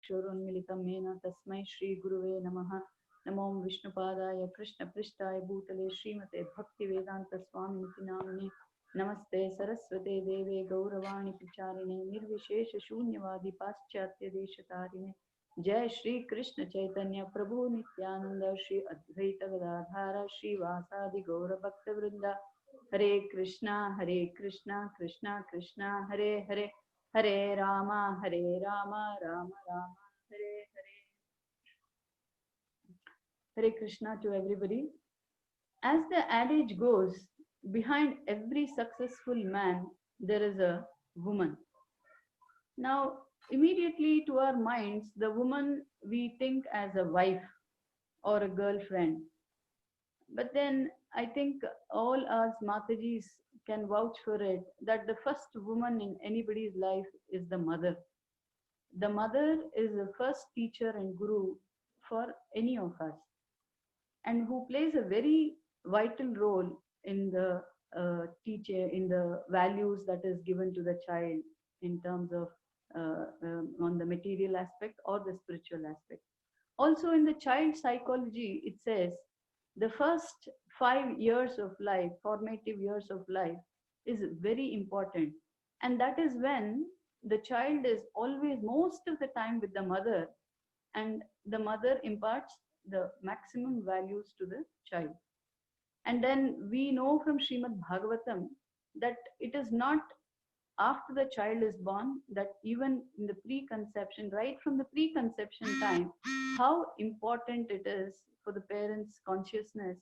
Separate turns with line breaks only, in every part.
चक्षुरुन्मिलितं येन तस्मै श्रीगुरुवे नमः। नमो विष्णुपादाय कृष्णपृष्ठाय भूतले श्रीमते भक्तिवेदान्तस्वामिनिति नामिने। नमस्ते सरस्वते देवे गौरवाणी प्रचारिणे निर्विशेषशून्यवादी पाश्चात्यदेशतारिणे। जय श्री कृष्ण चैतन्य प्रभु नित्यानंद श्री अद्वैत गदाधार श्रीवासादि गौरभक्तवृंदा। हरे कृष्णा कृष्णा कृष्णा हरे हरे, हरे Ram Ram Ram Hare Hare. Hare Krishna to everybody. As the adage goes, behind every successful man there is a woman. Now, immediately to our minds, the woman we think as a wife or a girlfriend. But then I think all us Matajis can vouch for it that the first woman in anybody's life is the mother. The mother is the first teacher and guru for any of us, and who plays a very vital role in the teacher, in the values that is given to the child in terms of on the material aspect or the spiritual aspect. Also in the child psychology, it says the first 5 years of life, formative years of life, is very important. And that is when the child is always most of the time with the mother, and the mother imparts the maximum values to the child. And then we know from Srimad Bhagavatam that it is not after the child is born, that even in the preconception, right from the preconception time, how important it is for the parents' consciousness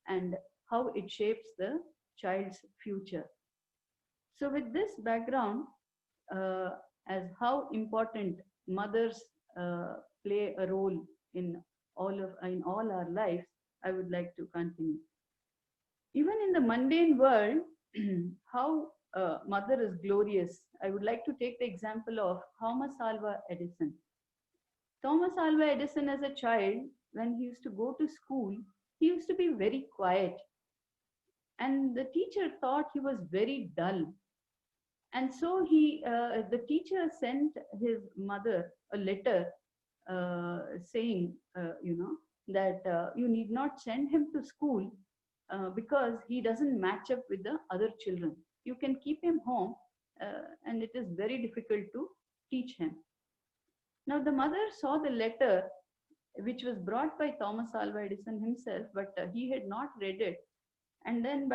and how it shapes the child's future. So with this background, as how important mothers play a role in all our lives, I would like to continue. Even in the mundane world, how mother is glorious. I would like to take the example of Thomas Alva Edison. Thomas Alva Edison, as a child, when he used to go to school, he used to be very quiet. And the teacher thought he was very dull. And so the teacher sent his mother a letter saying, that you need not send him to school because he doesn't match up with the other children. You can keep him home, and it is very difficult to teach him. Now the mother saw the letter, which was brought by Thomas Alva Edison himself, but he had not read it. And then,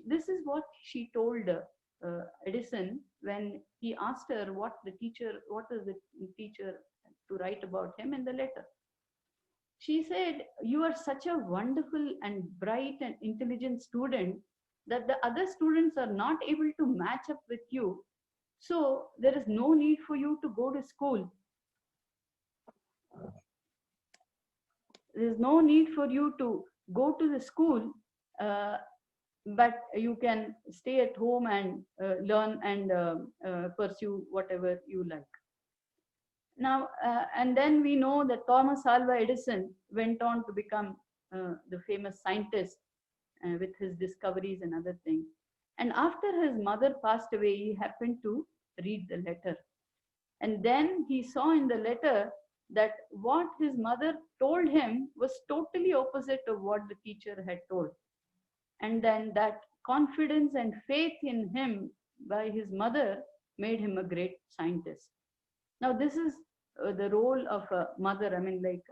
this is what she told Edison when he asked her what is the teacher to write about him in the letter. She said, "You are such a wonderful and bright and intelligent student that the other students are not able to match up with you. So there is no need for you to go to school. There is no need for you to go to the school, but you can stay at home and learn and pursue whatever you like." Now, and then we know that Thomas Alva Edison went on to become the famous scientist with his discoveries and other things. And after his mother passed away, he happened to read the letter. And then he saw in the letter that what his mother told him was totally opposite of what the teacher had told. And then that confidence and faith in him by his mother made him a great scientist. Now, this is the role of a mother. I mean, like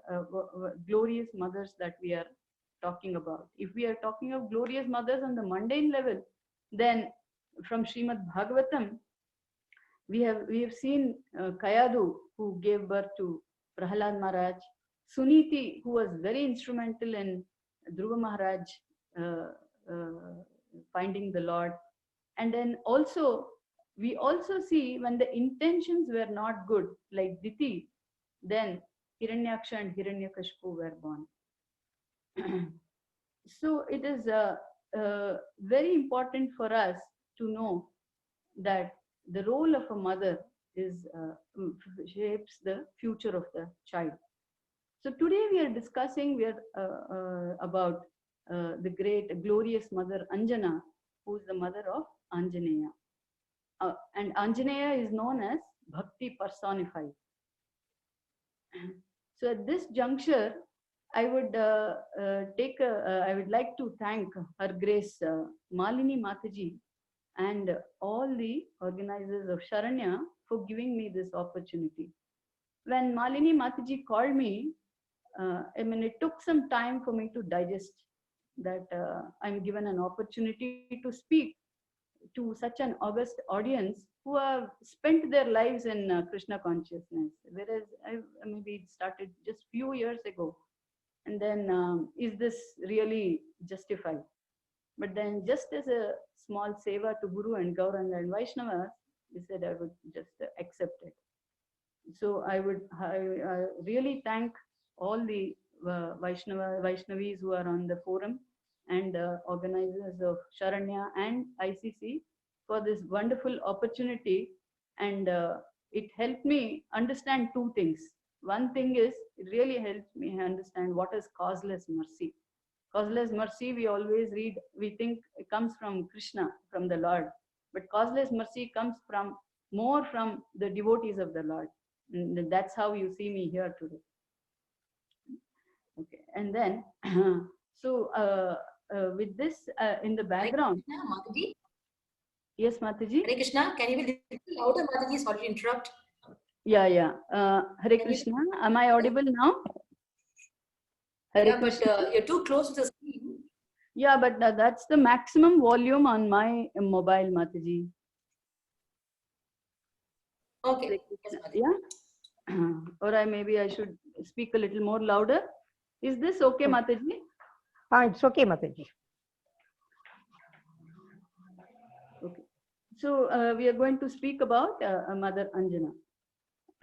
glorious mothers that we are talking about. If we are talking of glorious mothers on the mundane level, then from Srimad Bhagavatam, we have seen Kayadu, who gave birth to Prahalad Maharaj, Suniti, who was very instrumental in Dhruva Maharaj finding the Lord. And then also, we also see when the intentions were not good, like Diti, then Hiranyaksha and Hiranyakashipu were born. So it is very important for us to know that the role of a mother is shapes the future of the child. So today we are discussing about the great glorious mother Anjana, who is the mother of Anjaneya. And Anjaneya is known as Bhakti personified. So at this juncture, I would I would like to thank Her Grace Malini Mataji and all the organizers of Sharanya for giving me this opportunity. When Malini Mataji called me, I mean, it took some time for me to digest that I'm given an opportunity to speak to such an august audience who have spent their lives in Krishna consciousness, whereas I maybe it started just few years ago. And then, is this really justified? But then, just as a small seva to Guru and Gauranga and Vaishnava, he said I would just accept it. So I really thank all the Vaishnavis who are on the forum and organizers of Sharanya and ICC for this wonderful opportunity. And it helped me understand two things. One thing is, it really helped me understand what is causeless mercy. Causeless mercy, we always read, we think it comes from Krishna, from the Lord. But causeless mercy comes from more from the devotees of the Lord. And that's how you see me here today. Okay, and then, so with this in the background.
Mataji?
Yes, Mataji.
Hare Krishna, can you be a little louder, Mataji? Sorry to interrupt.
Yeah, yeah. Hare Krishna. Am I audible now?
Hare yeah, Krishna. But you're too close to the screen.
Yeah, but that's the maximum volume on my mobile, Mataji.
Okay.
Yes, yeah. Or maybe I should speak a little more louder. Is this okay, Mataji?
It's okay, Mataji.
Okay. So we are going to speak about Mother Anjana.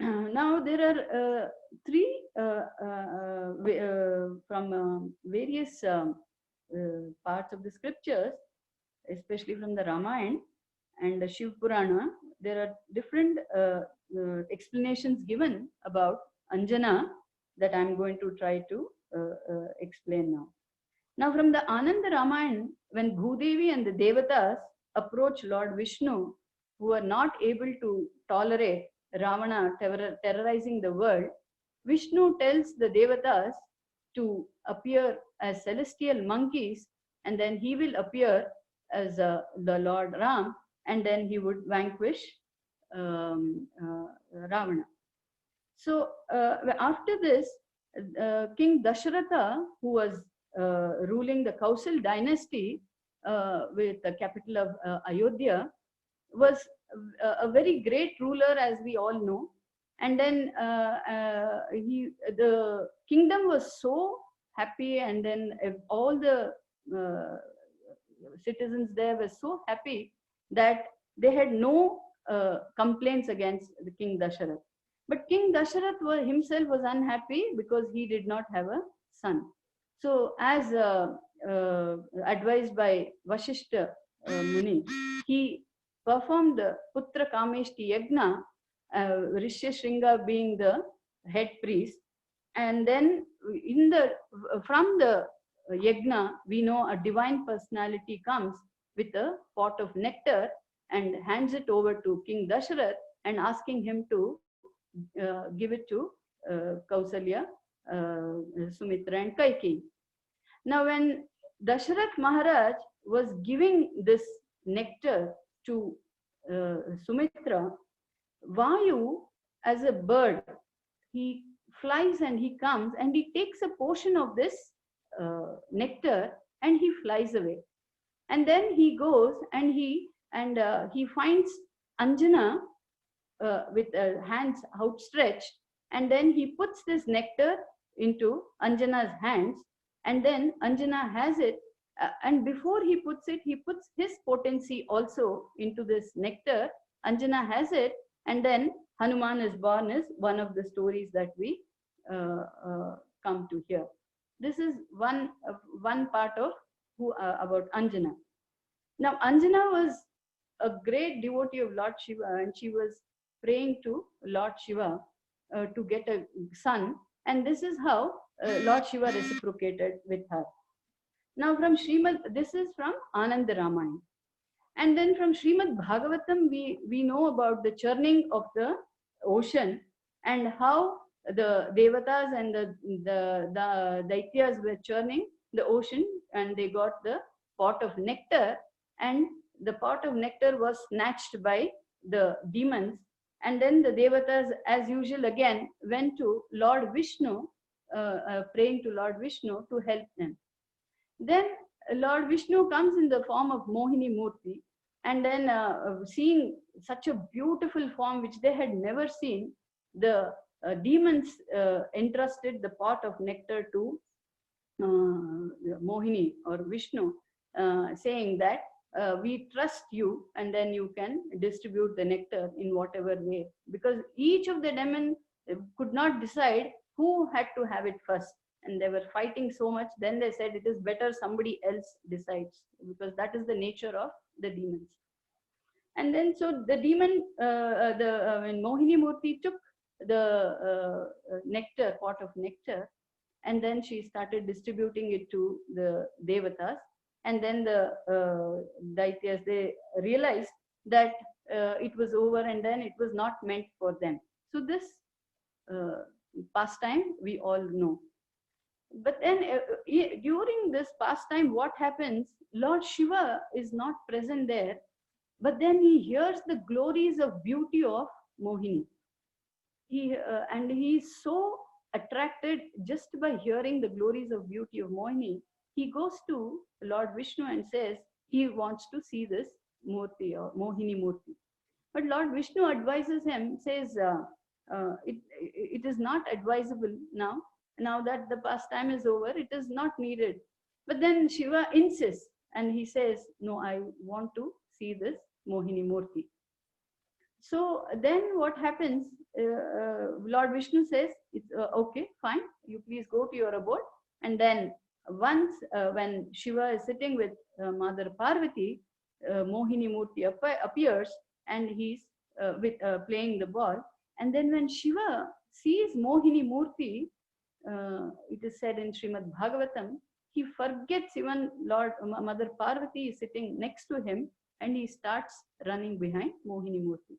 Now there are three from various parts of the scriptures, especially from the Ramayana and the Shiv Purana. There are different explanations given about Anjana that I'm going to try to explain now. Now from the Ananda Ramayana, when Bhudevi and the Devatas approach Lord Vishnu, who are not able to tolerate Ravana terrorizing the world, Vishnu tells the Devatas to appear as celestial monkeys, and then he will appear as the Lord Ram, and then he would vanquish Ravana. So after this, King Dasharatha, who was ruling the Kausal dynasty with the capital of Ayodhya, was a very great ruler, as we all know. And then the kingdom was so happy, and then all the citizens there were so happy that they had no complaints against the King Dasharatha. But King Dasharatha himself was unhappy because he did not have a son. So as advised by Vashishta Muni, he performed the Putra Kameshti Yagna, Rishyashringa being the head priest. And then from the Yagna, we know a divine personality comes with a pot of nectar and hands it over to King Dasharath and asking him to give it to Kausalya, Sumitra and Kaikeyi. Now when Dasharath Maharaj was giving this nectar to Sumitra, Vayu, as a bird, he flies and he comes and he takes a portion of this nectar and he flies away. And then he goes and he finds Anjana with hands outstretched, and then he puts this nectar into Anjana's hands, and then Anjana has it, and before he puts his potency also into this nectar. Anjana has it, and then Hanuman is born is one of the stories that we come to here. This is one part of about Anjana. Now Anjana was a great devotee of Lord Shiva, and she was praying to Lord Shiva to get a son, and this is how Lord Shiva reciprocated with her. Now from this is from Ananda Ramayana. And then from Srimad Bhagavatam, we know about the churning of the ocean and how the Devatas and the Daityas were churning the ocean, and they got the pot of nectar, and the pot of nectar was snatched by the demons. And then the Devatas, as usual, again went to Lord Vishnu, praying to Lord Vishnu to help them. Then Lord Vishnu comes in the form of Mohini Murti, and then seeing such a beautiful form which they had never seen, the demons entrusted the pot of nectar to Mohini or Vishnu, saying that we trust you, and then you can distribute the nectar in whatever way, because each of the demons could not decide who had to have it first, and they were fighting so much. Then they said it is better somebody else decides, because that is the nature of the demons. And then so the demon, when Mohini Murti took the nectar, pot of nectar, and then she started distributing it to the Devatas. And then the Daityas, they realized that it was over, and then it was not meant for them. So this pastime we all know. But then during this pastime, what happens? Lord Shiva is not present there, but then he hears the glories of beauty of Mohini. And he is so attracted just by hearing the glories of beauty of Mohini. He goes to Lord Vishnu and says he wants to see this Murti or Mohini Murti. But Lord Vishnu advises him, says it is not advisable now. Now that the pastime is over, it is not needed. But then Shiva insists, and he says, no, I want to see this Mohini Murti. So then what happens? Lord Vishnu says, it's okay, fine, you please go to your abode. And then once when Shiva is sitting with Mother Parvati, Mohini Murti appears, and he's playing the ball. And then when Shiva sees Mohini Murti, it is said in Srimad Bhagavatam, he forgets even Mother Parvati is sitting next to him, and he starts running behind Mohini Murti.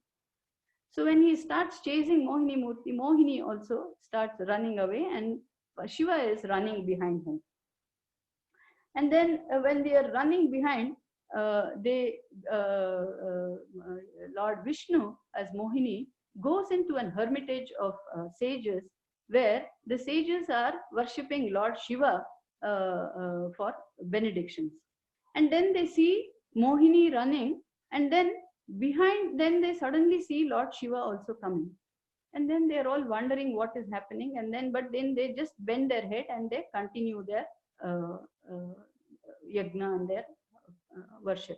So when he starts chasing Mohini Murti, Mohini also starts running away, and Shiva is running behind him. And then when they are running behind, Lord Vishnu as Mohini goes into an hermitage of sages, where the sages are worshipping Lord Shiva for benedictions. And then they see Mohini running, and then behind, then they suddenly see Lord Shiva also coming. And then they're all wondering what is happening. And then, but then they just bend their head and they continue their yagna and their worship.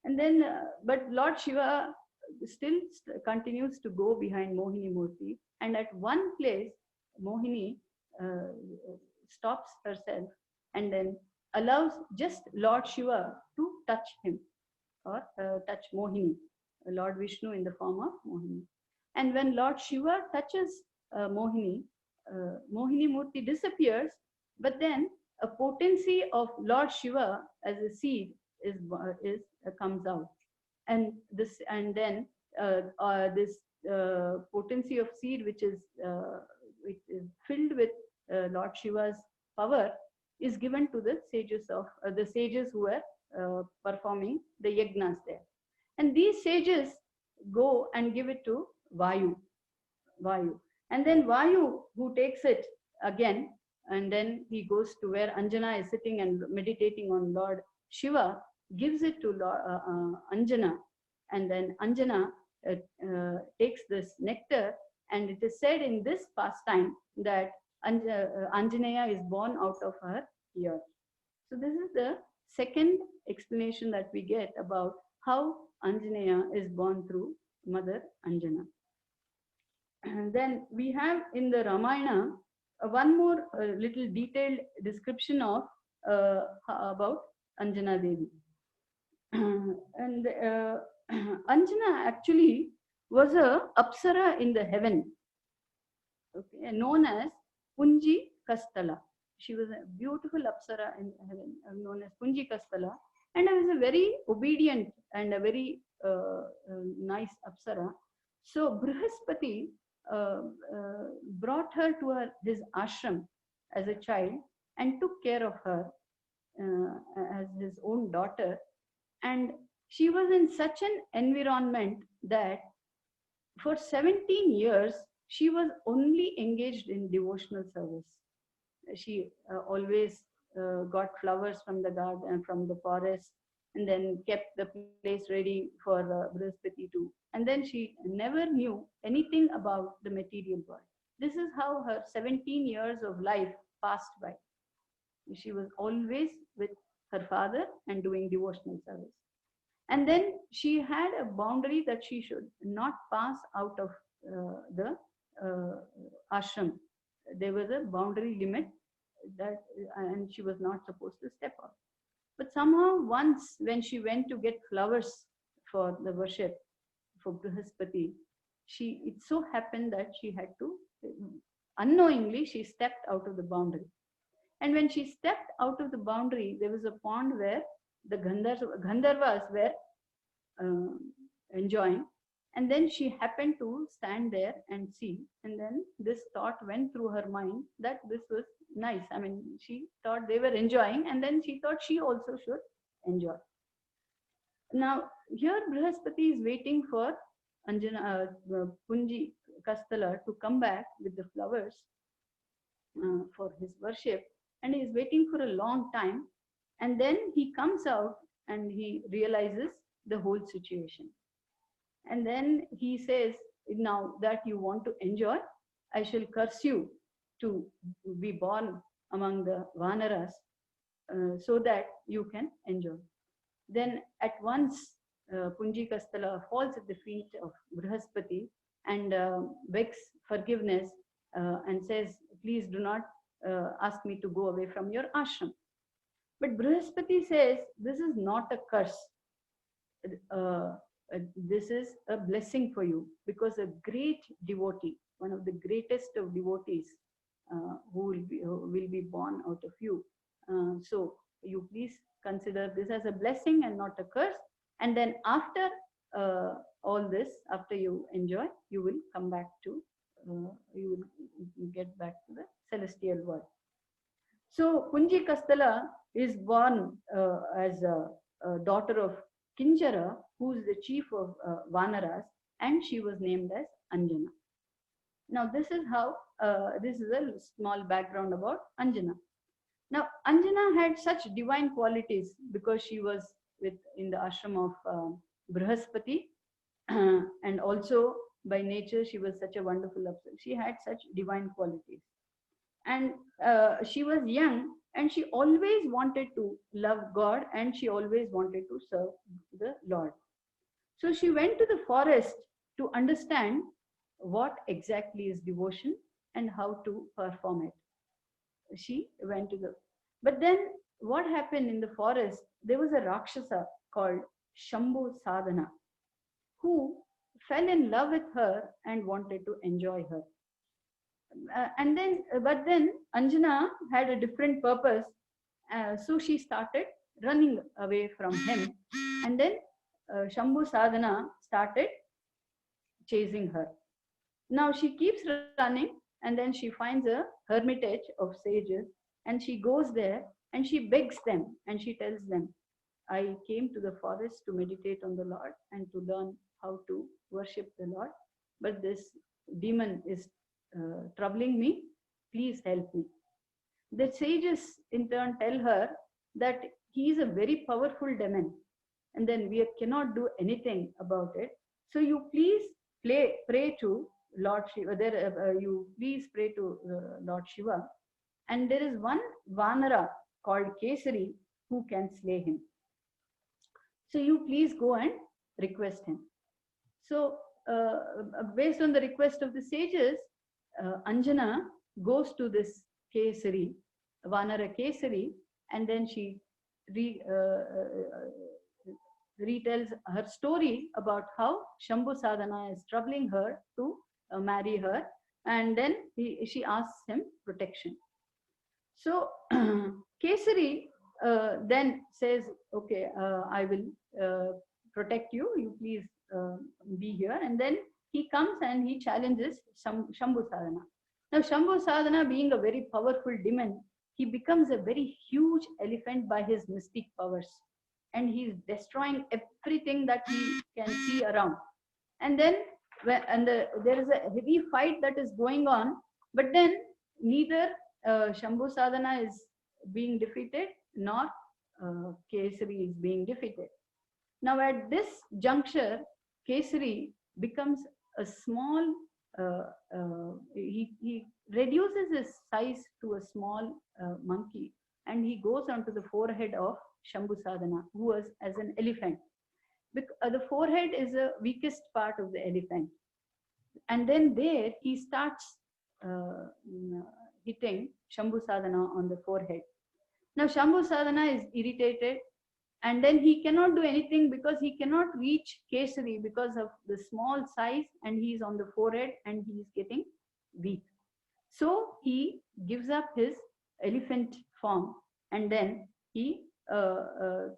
And then, but Lord Shiva still continues to go behind Mohini Murti. And at one place, Mohini stops herself and then allows just Lord Shiva to touch him, or touch Mohini, Lord Vishnu in the form of Mohini. And when Lord Shiva touches Mohini, Mohini Murti disappears, but then a potency of Lord Shiva as a seed comes out. And this, and then this potency of seed, which is filled with Lord Shiva's power, is given to the sages who were performing the yagnas there. And these sages go and give it to Vayu. And then Vayu, who takes it again, and then he goes to where Anjana is sitting and meditating on Lord Shiva, gives it to Anjana. And then Anjana takes this nectar, and it is said in this pastime that Anjaneya is born out of her ear. So this is the second explanation that we get about how Anjaneya is born through Mother Anjana. And then we have in the Ramayana one more little detailed description of about Anjana Devi. And Anjana actually was a Apsara in the heaven, okay, known as Punji Kastala. She was a beautiful Apsara in heaven, known as Punji Kastala, and was a very obedient and a very nice Apsara. So Brihaspati uh, brought her to his ashram as a child and took care of her as his own daughter. And she was in such an environment that for 17 years, she was only engaged in devotional service. She always got flowers from the garden, from the forest, and then kept the place ready for Brihaspati to. And then she never knew anything about the material world. This is how her 17 years of life passed by. She was always with her father and doing devotional service. And then she had a boundary that she should not pass out of the ashram. There was a boundary limit that, and she was not supposed to step out. But somehow once when she went to get flowers for the worship for Brihaspati, it so happened that she had to, unknowingly, she stepped out of the boundary. And when she stepped out of the boundary, there was a pond where the Gandharvas were enjoying. And then she happened to stand there and see. And then this thought went through her mind that this was nice. I mean, she thought they were enjoying, and then she thought she also should enjoy. Now, here Brihaspati is waiting for Punji Kastala to come back with the flowers for his worship. And he is waiting for a long time. And then he comes out and he realizes the whole situation. And then he says, now that you want to enjoy, I shall curse you to be born among the Vanaras so that you can enjoy. Then at once, Punji Kastala falls at the feet of Brihaspati and begs forgiveness and says, please do not ask me to go away from your ashram. But Brihaspati says, this is not a curse. This is a blessing for you, because a great devotee, one of the greatest of devotees who will be born out of you. So you please consider this as a blessing and not a curse. And then after all this, after you enjoy, you will come back to, you will get back to the celestial world. So Punji Kastala is born as a daughter of Kinjara, who is the chief of Vanaras, and she was named as Anjana. Now this is how, this is a small background about Anjana. Now Anjana had such divine qualities because she was in the ashram of Brihaspati, and also by nature she was such a wonderful apsara. She had such divine qualities. And she was young, and she always wanted to love God, and she always wanted to serve the Lord. So she went to the forest to understand what exactly is devotion and how to perform it. She went to the, but then what happened in the forest, there was a Rakshasa called Shambhu Sadhana who fell in love with her and wanted to enjoy her. But then Anjana had a different purpose, so she started running away from him, and then Shambhu Sadhana started chasing her. Now she keeps running, and then she finds a hermitage of sages, and she goes there and she begs them and she tells them, I came to the forest to meditate on the Lord and to learn how to worship the Lord, but this demon is troubling me, please help me. The sages in turn tell her that he is a very powerful demon, and then we cannot do anything about it. So you please pray to Lord Shiva. You please pray to Lord Shiva, and there is one Vanara called Kesari who can slay him. So you please go and request him. So based on the request of the sages, Anjana goes to this Kesari, Vanara Kesari, and then she retells her story about how Shambhu Sadhana is troubling her to marry her, and then she asks him protection. So Kesari then says, okay, I will protect you, you please be here. And then he comes and he challenges Shambhu Sadhana. Now, Shambhu Sadhana, being a very powerful demon, he becomes a very huge elephant by his mystic powers. And he's destroying everything that he can see around. And then there is a heavy fight that is going on, but then neither Shambhu Sadhana is being defeated nor Kesari is being defeated. Now at this juncture, Kesari becomes a small, he reduces his size to a small monkey, and he goes onto the forehead of Shambhu Sadhana, who was as an elephant. The forehead is the weakest part of the elephant. And then there he starts hitting Shambhu Sadhana on the forehead. Now Shambhu Sadhana is irritated, and then he cannot do anything because he cannot reach Kesari because of the small size, and he is on the forehead and he is getting weak. So he gives up his elephant form, and then he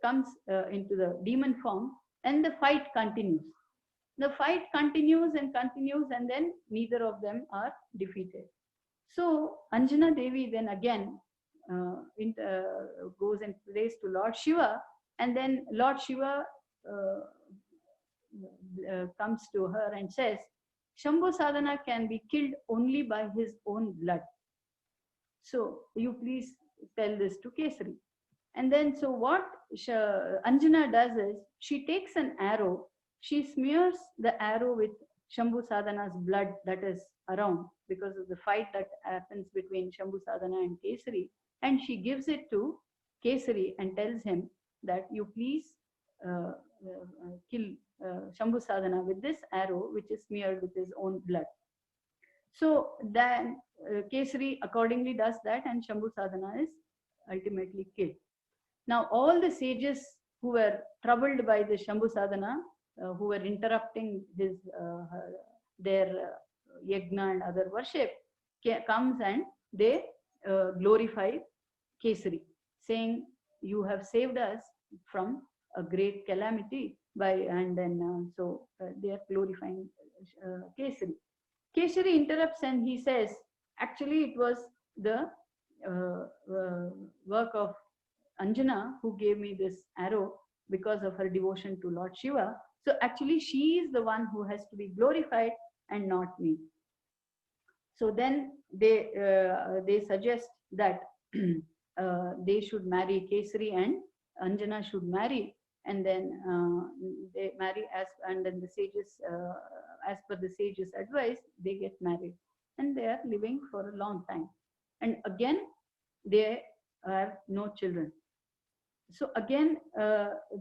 comes into the demon form, and the fight continues. The fight continues, and then neither of them are defeated. So Anjana Devi then again goes and prays to Lord Shiva, and then Lord Shiva comes to her and says, Shambhu Sadhana can be killed only by his own blood. So you please tell this to Kesari. And then so what Anjana does is, she takes an arrow, she smears the arrow with Shambhu Sadhana's blood that is around because of the fight that happens between Shambhu Sadhana and Kesari, and she gives it to Kesari and tells him that you please kill Shambhu Sadhana with this arrow which is smeared with his own blood. So then Kesari accordingly does that, and Shambhu Sadhana is ultimately killed. Now all the sages who were troubled by the Shambhu Sadhana, who were interrupting their yajna and other worship, comes and they glorify Kesari, saying, you have saved us from a great calamity and then they are glorifying Kesari. Kesari interrupts and he says, actually it was the work of Anjana who gave me this arrow because of her devotion to Lord Shiva. So actually she is the one who has to be glorified and not me. So then they suggest that they should marry Kesari and Anjana should marry, and then they marry and then the sages, as per the sages' advice, they get married and they are living for a long time. And again, they have no children. So again,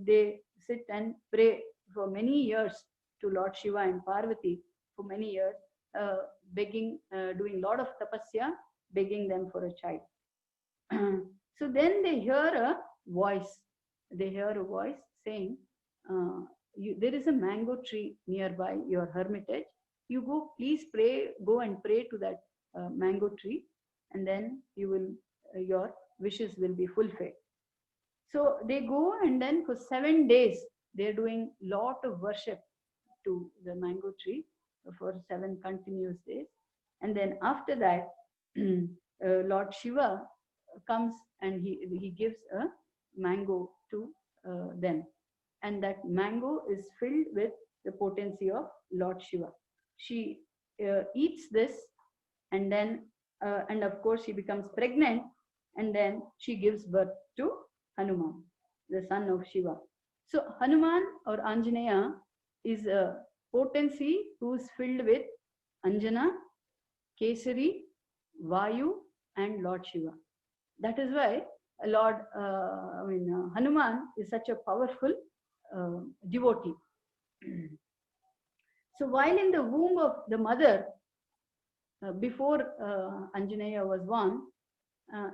they sit and pray for many years to Lord Shiva and Parvati for many years, begging, doing a lot of tapasya, begging them for a child. So then they hear a voice. They hear a voice saying, there is a mango tree nearby your hermitage. You go, please pray, go and pray to that mango tree, and then you will, your wishes will be fulfilled. So they go, and then for 7 days, they're doing lot of worship to the mango tree for 7 continuous days. And then after that, Lord Shiva comes and he gives a mango to them. And that mango is filled with the potency of Lord Shiva. She eats this, and then, and of course, she becomes pregnant, and then she gives birth to Hanuman, the son of Shiva. So Hanuman or Anjaneya is a potency who is filled with Anjana, Kesari, Vayu, and Lord Shiva. That is why Hanuman is such a powerful devotee. So while in the womb of the mother, before Anjaneya was born,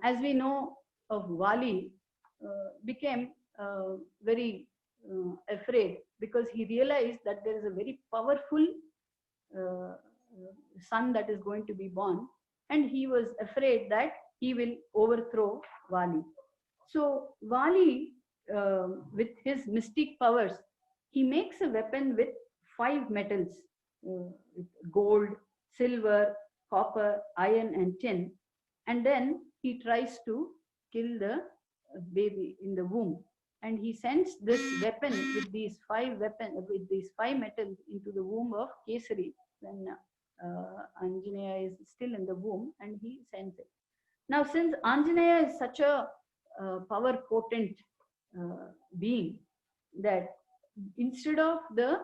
as we know of Vali, became very afraid because he realized that there is a very powerful son that is going to be born, and he was afraid that he will overthrow Vali. So Vali, with his mystic powers, he makes a weapon with 5 metals, with gold, silver, copper, iron, and tin. And then he tries to kill the baby in the womb. And he sends this weapon with these five metals into the womb of Kesari when Anjaneya is still in the womb, and he sends it. Now, since Anjaneya is such a power potent being, that instead of the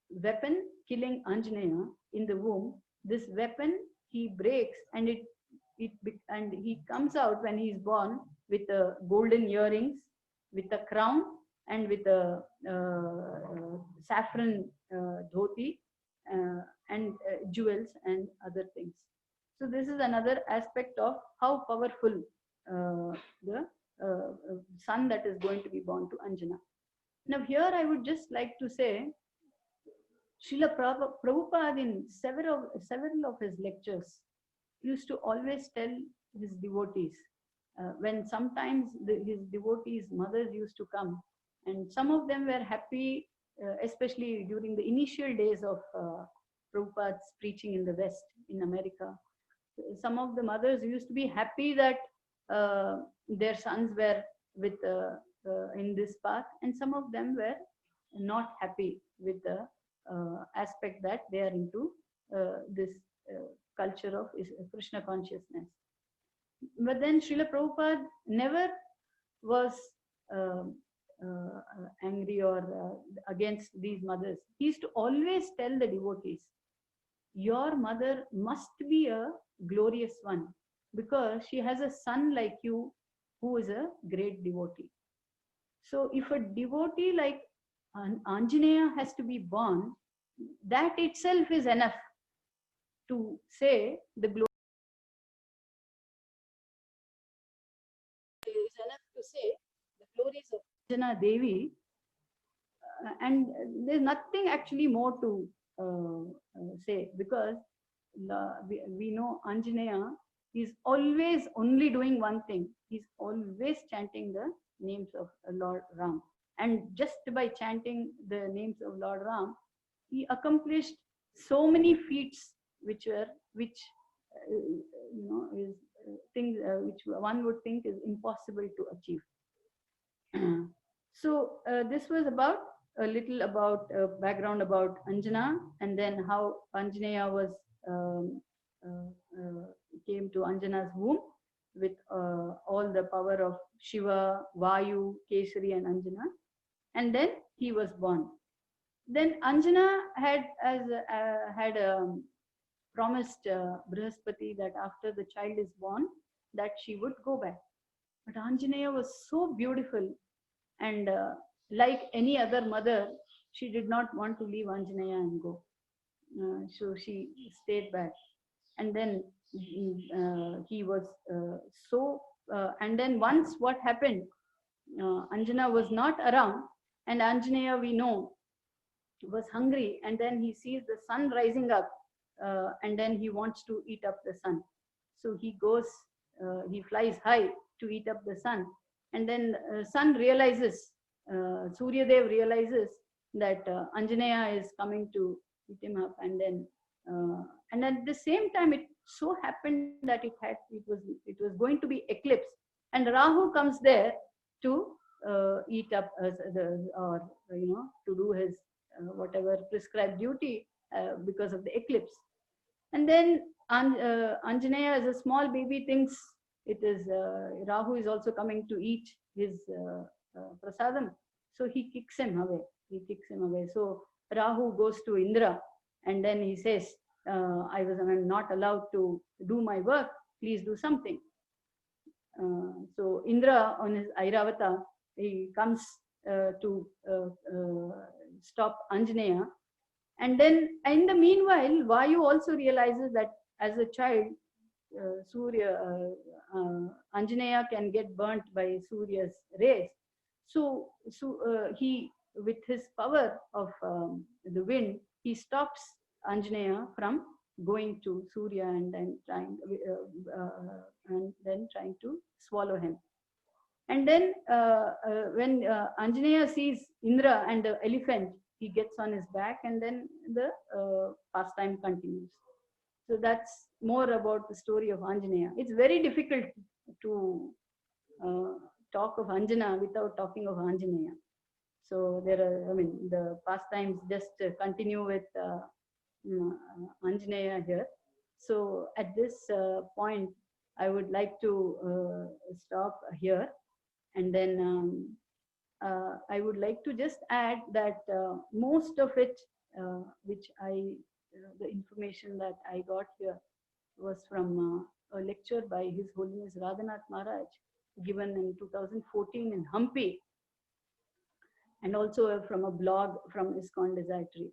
weapon killing Anjaneya in the womb, this weapon he breaks, and he comes out when he is born with golden earrings, with a crown, and with a saffron dhoti, and jewels and other things. So this is another aspect of how powerful the son that is going to be born to Anjana. Now here I would just like to say, Srila Prabhupada in several of his lectures used to always tell his devotees, when sometimes his devotees' mothers used to come, and some of them were happy, especially during the initial days of Prabhupada's preaching in the West, in America. Some of the mothers used to be happy that their sons were with in this path, and some of them were not happy with the aspect that they are into this culture of Krishna consciousness. But then Srila Prabhupada never was angry or against these mothers. He used to always tell the devotees, your mother must be a glorious one, because she has a son like you who is a great devotee. So if a devotee like Anjaneya has to be born, that itself is enough to say the glory. Is enough to say the glories of Anjana Devi, and there's nothing actually more to say, because we know Anjaneya is always only doing one thing. He's always chanting the names of Lord Ram, and just by chanting the names of Lord Ram, he accomplished so many feats which is things which one would think is impossible to achieve. So this was about a little about background about Anjana, and then how Anjaneya was came to Anjana's womb with all the power of Shiva, Vayu, Kesari, and Anjana, and then he was born. Then Anjana had promised Brihaspati that after the child is born, that she would go back. But Anjaneya was so beautiful, and like any other mother, she did not want to leave Anjaneya and go. So she stayed back. And then he was and then once what happened, Anjana was not around, and Anjaneya, we know, was hungry, and then he sees the sun rising up, and then he wants to eat up the sun. So he goes, he flies high to eat up the sun, and then sun realizes, Suryadev realizes that Anjaneya is coming to eat him up, and at the same time it so happened that it was going to be eclipse, and Rahu comes there to eat up to do his whatever prescribed duty because of the eclipse. And then Anjaneya, as a small baby, thinks it is Rahu is also coming to eat his prasadam, so he kicks him away. So Rahu goes to Indra, and then he says, I'm not allowed to do my work, please do something. So Indra, on his Airavata, he comes to stop Anjaneya. And then in the meanwhile, Vayu also realizes that as a child, Anjaneya can get burnt by Surya's rays. So he, with his power of the wind, he stops Anjaneya from going to Surya and then trying to swallow him. And then when Anjaneya sees Indra and the elephant he gets on his back, and then the pastime continues. So that's more about the story of Anjaneya. It's very difficult to talk of Anjana without talking of Anjaneya. So there are, I mean, the pastimes just continue with Anjaneya here. So at this point, I would like to stop here, and then I would like to just add that most of it, which the information that I got here was from a lecture by His Holiness Radhanath Maharaj given in 2014 in Hampi, and also from a blog from ISKCON Desiratory.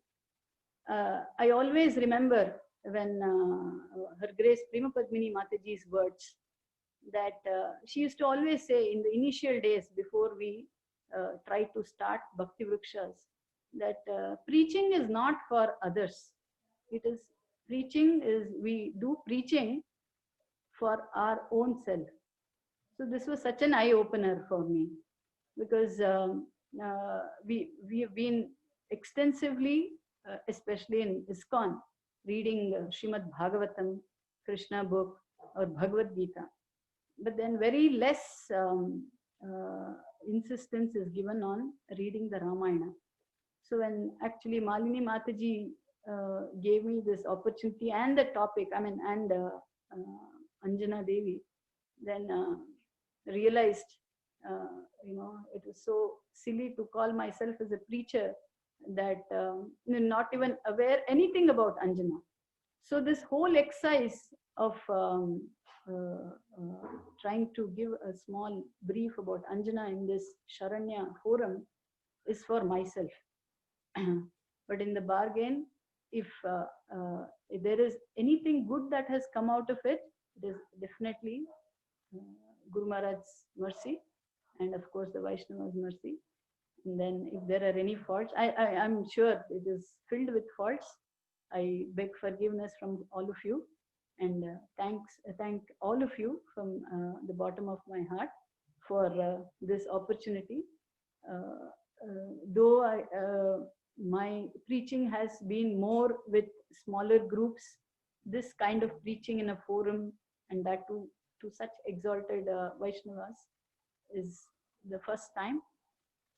I always remember when Her Grace Prema Padmini Mataji's words that she used to always say in the initial days before we tried to start Bhakti Vrikshas, that preaching is not for others. It is we do preaching for our own self. So this was such an eye-opener for me, because we have been extensively, especially in ISKCON, reading Srimad Bhagavatam, Krishna book, or Bhagavad Gita. But then very less insistence is given on reading the Ramayana. So when actually Malini Mataji gave me this opportunity and the topic, I mean, and Anjana Devi, then realized, it was so silly to call myself as a preacher that not even aware anything about Anjana. So this whole exercise of trying to give a small brief about Anjana in this Sharanya forum is for myself. But in the bargain, if there is anything good that has come out of it, it is definitely Guru Maharaj's mercy, and of course the Vaishnava's mercy. And then if there are any faults, I'm sure it is filled with faults. I beg forgiveness from all of you, and thank all of you from the bottom of my heart for this opportunity. Though my preaching has been more with smaller groups, this kind of preaching in a forum, and that to such exalted Vaishnavas, is the first time.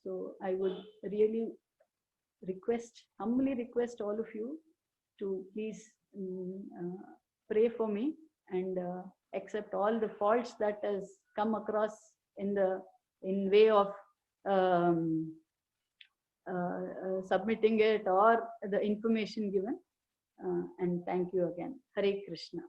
So I would really humbly request all of you to please pray for me and accept all the faults that has come across in way of submitting it or the information given. And thank you again. Hare Krishna.